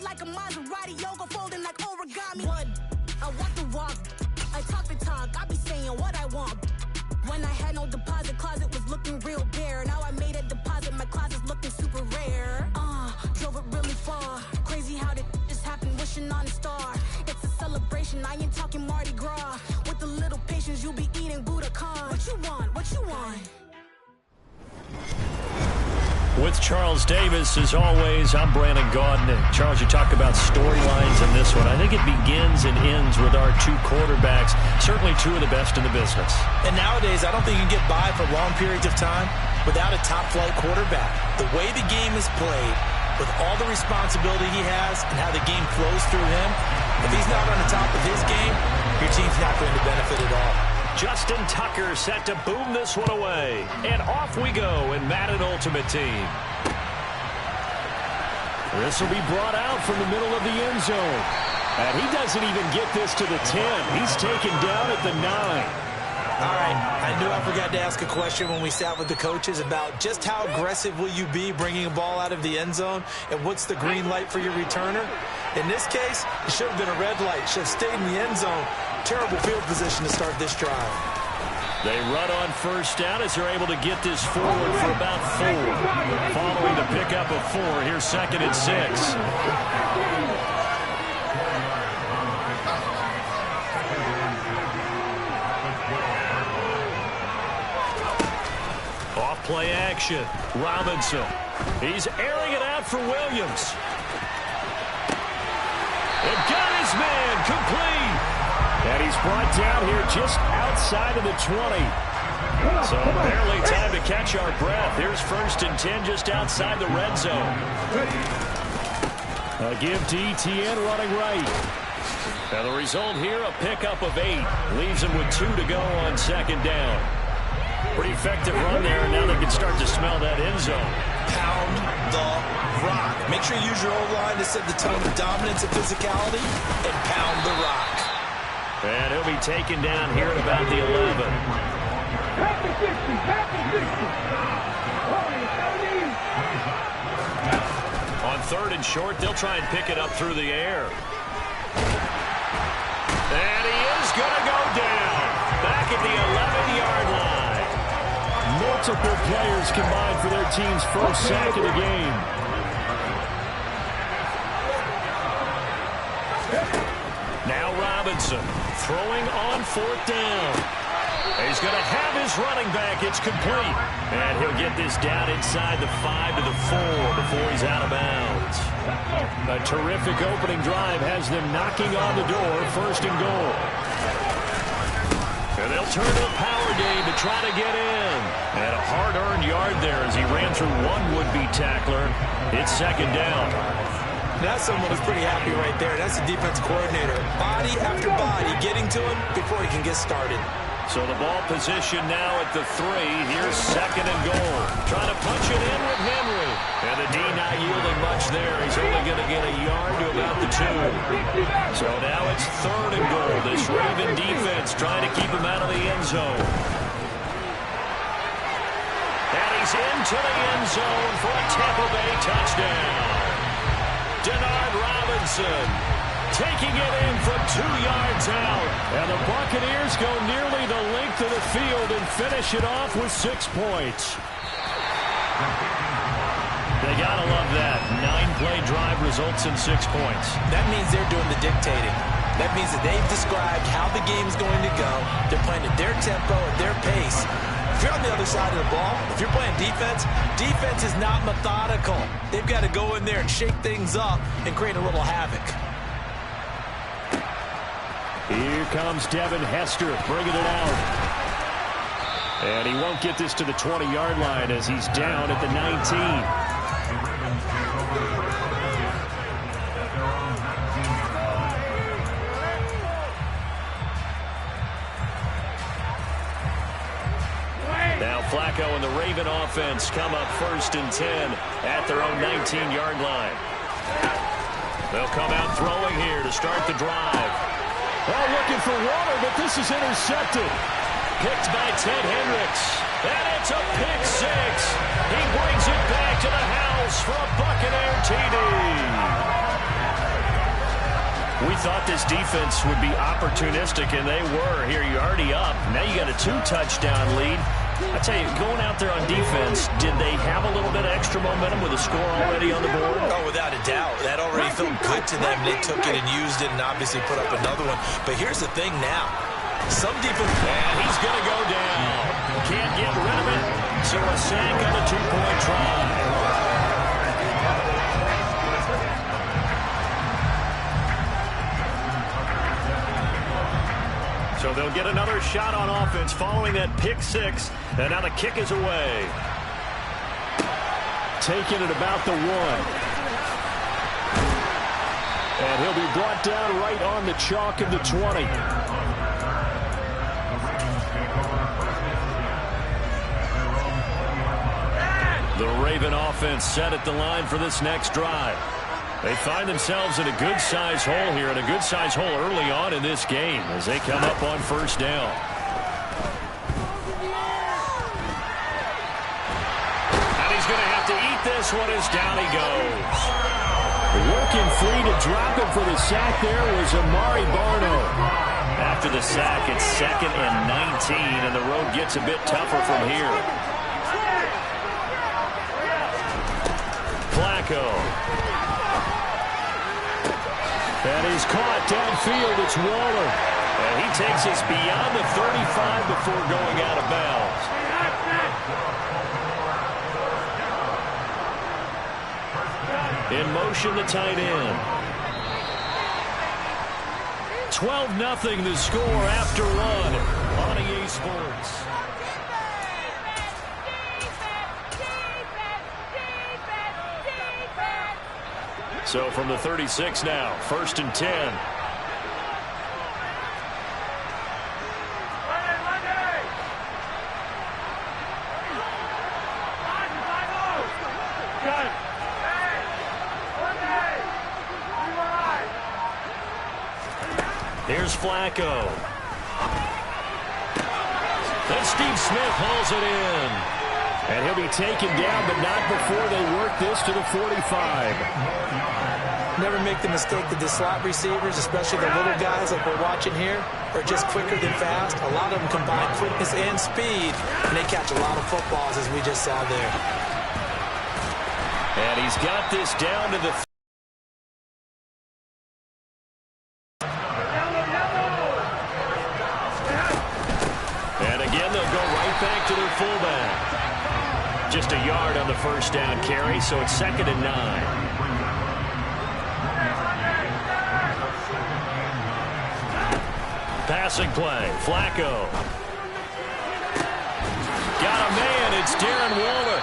like a Maserati, yoga folding like origami. What? I walk the walk, I talk the talk, I be saying what I want. When I had no deposit, closet was looking real bare. Now I made a deposit, my closet's looking super rare. Drove it really far. Crazy how did just happen, wishing on a star. It's a celebration, I ain't talking Mardi Gras. With a little patience, you'll be eating Budokan. What you want? What you want? With Charles Davis, as always, I'm Brandon Gaudin. And Charles, you talk about storylines in this one. I think it begins and ends with our two quarterbacks, certainly two of the best in the business. And nowadays, I don't think you can get by for long periods of time without a top-flight quarterback. The way the game is played, with all the responsibility he has and how the game flows through him, if he's not on the top of his game, your team's not going to benefit at all. Justin Tucker set to boom this one away. And off we go in Madden Ultimate Team. This will be brought out from the middle of the end zone. And he doesn't even get this to the 10. He's taken down at the 9. All right, I knew I forgot to ask a question when we sat with the coaches about just how aggressive will you be bringing a ball out of the end zone and what's the green light for your returner. In this case, it should have been a red light. Should have stayed in the end zone. Terrible field position to start this drive. They run on first down as they're able to get this forward for about 4. Following the pickup of 4, here's 2nd and 6. Play action. Robinson. He's airing it out for Williams. And got his man complete. And he's brought down here just outside of the 20. So barely time to catch our breath. Here's 1st and 10 just outside the red zone. A give to Etienne running right. And the result here, a pickup of 8. Leaves him with 2 to go on 2nd down. Pretty effective run there, and now they can start to smell that end zone. Pound the rock. Make sure you use your O-line to set the tone of dominance and physicality, and pound the rock. And he'll be taken down here at about the 11. On 3rd and short, they'll try and pick it up through the air. And he is going to go down. Back at the 11-yard line. Multiple players combined for their team's first sack of the game. Now Robinson throwing on 4th down. He's going to have his running back. It's complete. And he'll get this down inside the 5 to the 4 before he's out of bounds. A terrific opening drive has them knocking on the door. 1st and goal. And they'll turn to a power game to try to get in. And a hard-earned yard there as he ran through one would-be tackler. It's 2nd down. That's someone who's pretty happy right there. That's the defense coordinator. Body after body getting to him before he can get started. So the ball position now at the 3. Here's 2nd and goal. Trying to punch it in with Henry. And the D not yielding much there. He's only going to get a yard to about the 2. So now it's 3rd and goal. This Raven defense trying to keep him out of the end zone. And he's into the end zone for a Tampa Bay touchdown. Denard Robinson taking it in from 2 yards out. And the Buccaneers go nearly the length of the field and finish it off with 6 points. They got to love that. 9-play drive results in 6 points. That means they're doing the dictating. That means that they've described how the game's going to go. They're playing at their tempo, at their pace. If you're on the other side of the ball, if you're playing defense, defense is not methodical. They've got to go in there and shake things up and create a little havoc. Here comes Devin Hester bringing it out. And he won't get this to the 20-yard line as he's down at the 19. Now Flacco and the Raven offense come up 1st and 10 at their own 19-yard line. They'll come out throwing here to start the drive. Oh, looking for water, but this is intercepted. Picked by Ted Hendricks. And it's a pick 6. He brings it back to the house for a Buccaneer TD. We thought this defense would be opportunistic, and they were. Here, you're already up. Now you got a 2-touchdown lead. I tell you, going out there on defense, did they have a little bit of extra momentum with a score already on the board? Oh, without a doubt. That already felt good to them. They took it and used it and obviously put up another one. But here's the thing now. Some defense... And he's going to go down. Can't get rid of it. So a sack on the 2-point try. So they'll get another shot on offense following that pick six. And now the kick is away. Taking it about the 1. And he'll be brought down right on the chalk of the 20. The Raven offense set at the line for this next drive. They find themselves in a good-sized hole here, and a good-sized hole early on in this game as they come up on first down. And he's going to have to eat this one as down he goes. Working free to drop it for the sack there was Amari Barno. After the sack, it's 2nd and 19, and the road gets a bit tougher from here. Flacco. And he's caught downfield. It's Waller. And he takes us beyond the 35 before going out of bounds. In motion, the tight end. 12-0 the score after 1 on EA Sports. So from the 36 now, 1st and 10. Here's Flacco. Then Steve Smith hauls it in. And he'll be taken down, but not before they work this to the 45. Never make the mistake that the slot receivers, especially the little guys like we're watching here, are just quicker than fast. A lot of them combine quickness and speed, and they catch a lot of footballs, as we just saw there. And he's got this down to the... And again, they'll go right back to their fullback. Just a yard on the first down carry, so it's 2nd and 9. Passing play, Flacco. Got a man, it's Darren Waller.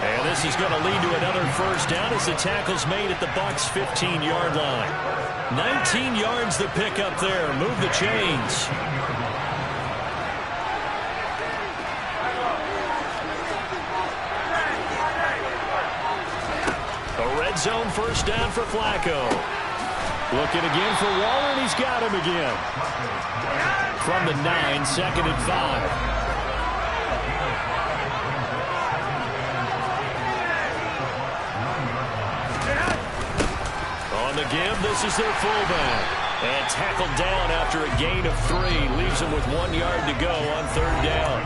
And this is going to lead to another first down as the tackle's made at the Bucs' 15-yard line. 19 yards the pick up there. Move the chains. A red zone first down for Flacco. Looking again for Waller, and he's got him again. From the 9, 2nd and 5. On the give, this is their fullback. And tackled down after a gain of 3. Leaves him with 1 yard to go on 3rd down.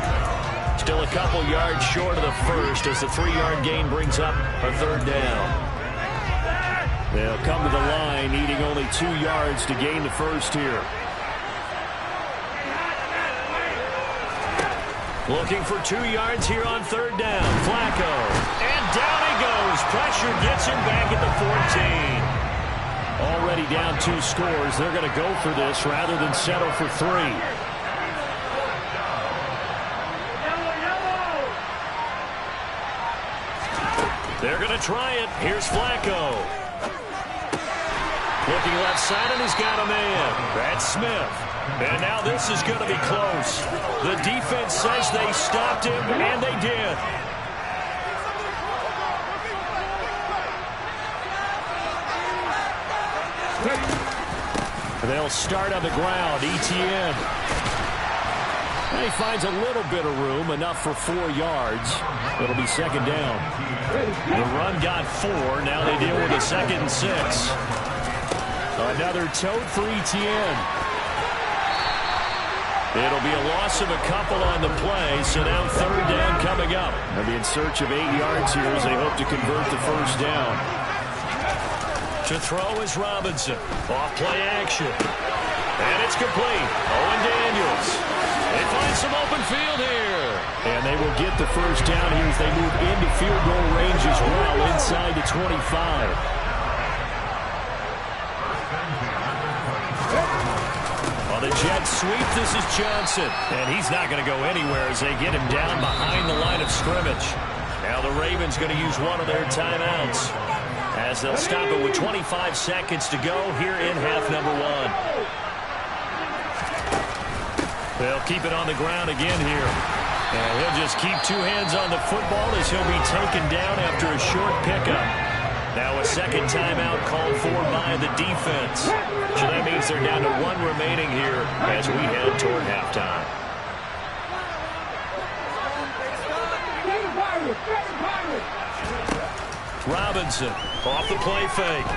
Still a couple yards short of the first as the 3-yard gain brings up a 3rd down. They'll come to the line needing only 2 yards to gain the first here. Looking for 2 yards here on 3rd down. Flacco. And down he goes. Pressure gets him back at the 14. Already down 2 scores. They're going to go for this rather than settle for 3. They're going to try it. Here's Flacco. Looking left side, and he's got a man. That's Smith. And now this is going to be close. The defense says they stopped him, and they did. They'll start on the ground. Etienne. And he finds a little bit of room, enough for 4 yards. It'll be 2nd down. The run got 4. Now they deal with a 2nd and 6. Another tote for Etienne. It'll be a loss of a couple on the play, so now third down coming up. They'll be in search of 8 yards here as they hope to convert the first down. To throw is Robinson. Off play action. And it's complete. Owen Daniels. They find some open field here. And they will get the first down here as they move into field goal range as well, inside the 25. The jet sweep, this is Johnson. And he's not going to go anywhere as they get him down behind the line of scrimmage. Now the Ravens going to use one of their timeouts as they'll stop it with 25 seconds to go here in half number 1. They'll keep it on the ground again here. And he'll just keep 2 hands on the football as he'll be taken down after a short pickup. Now a second timeout called for by the defense. So that means they're down to 1 remaining here as we head toward halftime. Robinson off the play fake.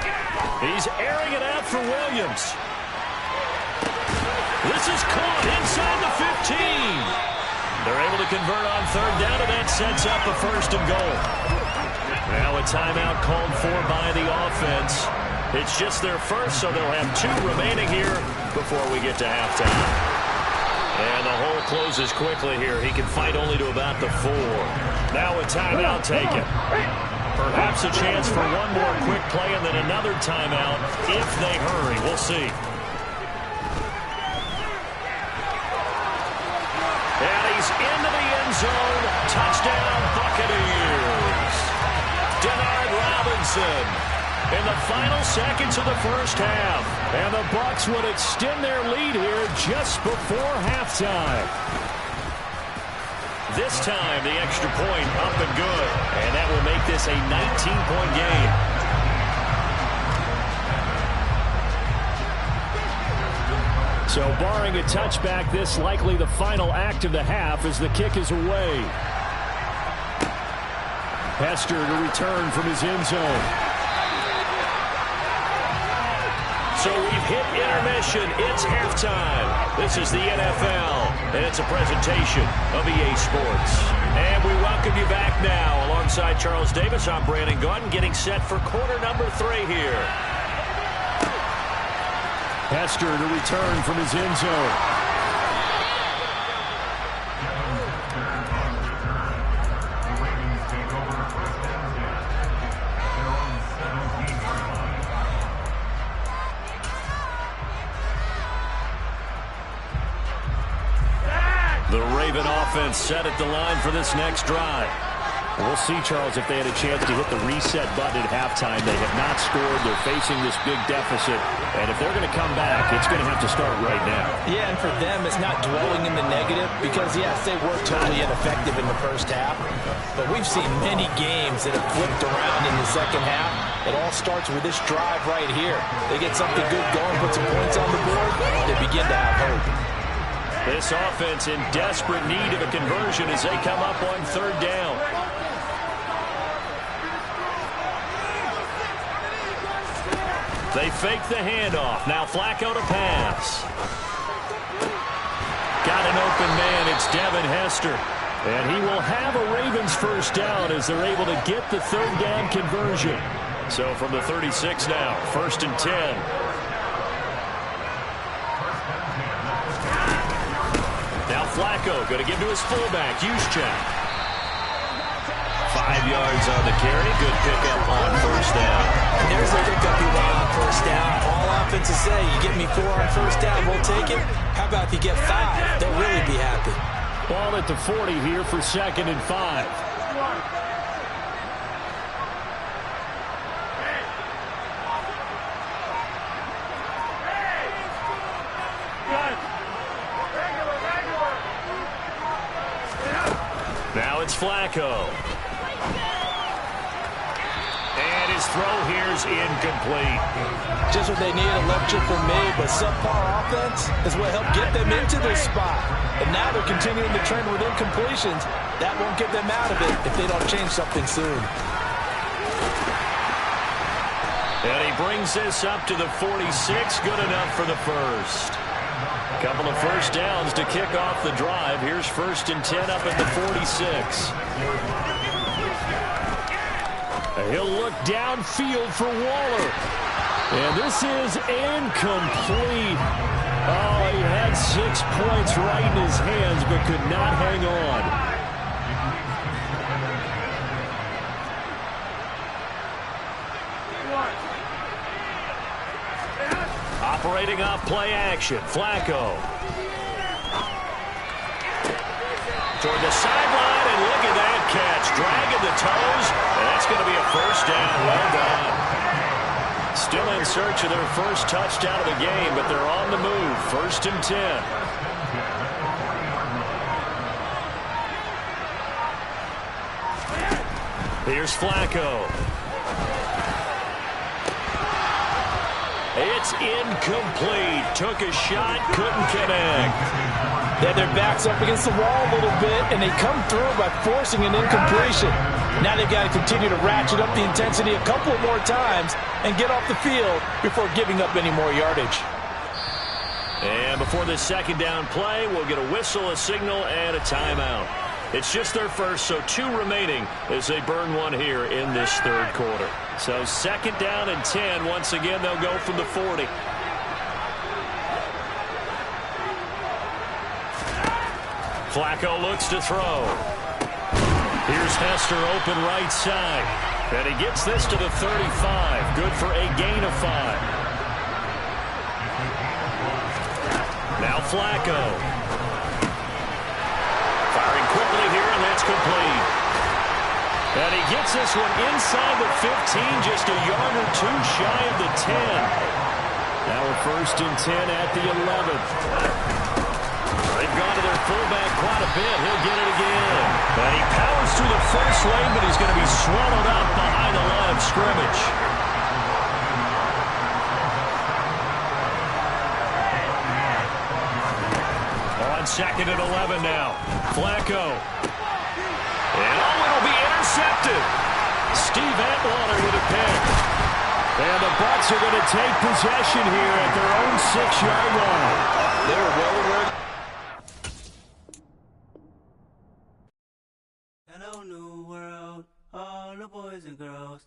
He's airing it out for Williams. This is caught inside the 15. They're able to convert on third down, and that sets up a first and goal. Now a timeout called for by the offense. It's just their first, so they'll have 2 remaining here before we get to halftime. And the hole closes quickly here. He can fight only to about the 4. Now a timeout taken. Perhaps a chance for one more quick play and then another timeout if they hurry. We'll see. And he's into the end zone. Touchdown, Buccaneers. Denard Robinson in the final seconds of the first half. And the Bucs would extend their lead here just before halftime. This time, the extra point up and good. And that will make this a 19-point game. So barring a touchback, this likely the final act of the half as the kick is away. Hester to return from his end zone. So we've hit intermission. It's halftime. This is the NFL, and it's a presentation of EA Sports. And we welcome you back now. Alongside Charles Davis, I'm Brandon Gaudin, getting set for quarter number 3 here. Hester to return from his end zone. The Raven offense set at the line for this next drive. We'll see, Charles, if they had a chance to hit the reset button at halftime. They have not scored. They're facing this big deficit. And if they're going to come back, it's going to have to start right now. Yeah, and for them, it's not dwelling in the negative because, yes, they were totally ineffective in the first half. But we've seen many games that have flipped around in the second half. It all starts with this drive right here. They get something good going, put some points on the board, they begin to have hope. This offense in desperate need of a conversion as they come up on third down. They fake the handoff. Now Flacco to pass. Got an open man. It's Devin Hester. And he will have a Ravens first down as they're able to get the third down conversion. So from the 36 now, 1st and 10. Now Flacco going to give to his fullback, Juszczyk. 5 yards on the carry. Good pickup on first down. And there's a pickup you want on first down. All offenses say, you get me 4 on first down, we'll take it. How about if you get 5? They'll really be happy. Ball at the 40 here for 2nd and 5. Now it's Flacco. And his throw here is incomplete. Just what they need, a left chip from me, but subpar offense is what helped get them into this spot. And now they're continuing the trend with incompletions. That won't get them out of it if they don't change something soon. And he brings this up to the 46. Good enough for the first. Couple of first downs to kick off the drive. Here's 1st and 10 up at the 46. He'll look downfield for Waller. And this is incomplete. Oh, he had 6 points right in his hands, but could not hang on. Operating off play action, Flacco. Toward the sideline, and look at that catch. Dragging the toes, and that's going to be a first down. Well done. Still in search of their first touchdown of the game, but they're on the move. 1st and 10. Here's Flacco. It's incomplete. Took a shot, couldn't connect. They had their backs up against the wall a little bit, and they come through by forcing an incompletion. Now they've got to continue to ratchet up the intensity a couple of more times and get off the field before giving up any more yardage. And before this 2nd down play, we'll get a whistle, a signal, and a timeout. It's just their first, so 2 remaining as they burn one here in this 3rd quarter. So 2nd down and 10. Once again, they'll go from the 40. Flacco looks to throw. Here's Hester open right side. And he gets this to the 35. Good for a gain of 5. Now Flacco. Firing quickly here, and that's complete. And he gets this one inside the 15, just a yard or 2 shy of the 10. Now we're 1st and 10 at the 11th. They've gone to their fullback quite a bit. He'll get it again. And he powers through the first lane, but he's going to be swallowed up behind the line of scrimmage. On 2nd and 11 now. Flacco. And it'll be intercepted. Steve Atwater with a pick. And the Bucs are going to take possession here at their own 6-yard line. They were well aware. Hello, new world, all the boys and girls.